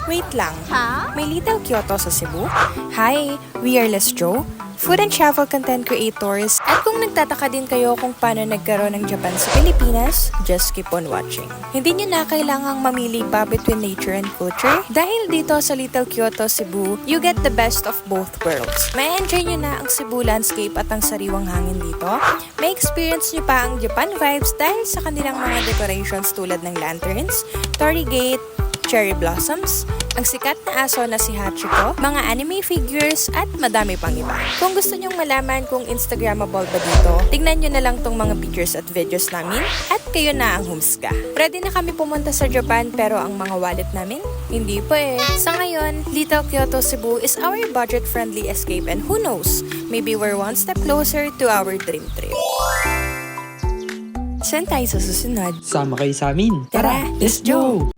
Wait lang, Ha? may Little Kyoto sa Cebu? Hi, we are Les Joe, food and travel content creators. At kung nagtataka din kayo kung paano nagkaroon ng Japan sa Pilipinas, just keep on watching. Hindi nyo na kailangang mamili pa between nature and culture. Dahil dito sa Little Kyoto, Cebu, you get the best of both worlds. May enjoy nyo na ang Cebu landscape at ang sariwang hangin dito. May experience nyo pa ang Japan vibes dahil sa kanilang mga decorations tulad ng lanterns, torii gate, cherry blossoms, ang sikat na aso na si Hachiko, mga anime figures, at madami pang iba. Kung gusto nyong malaman kung Instagrammable ba dito, tignan nyo na lang tong mga pictures at videos namin at kayo na ang humsga. Ready na kami pumunta sa Japan pero ang mga wallet namin, hindi pa eh. Sa ngayon, Little Kyoto Cebu is our budget-friendly escape and who knows, maybe we're one step closer to our dream trip. Saan tayo sa susunod? Sama kayo sa amin. Tara, let's go!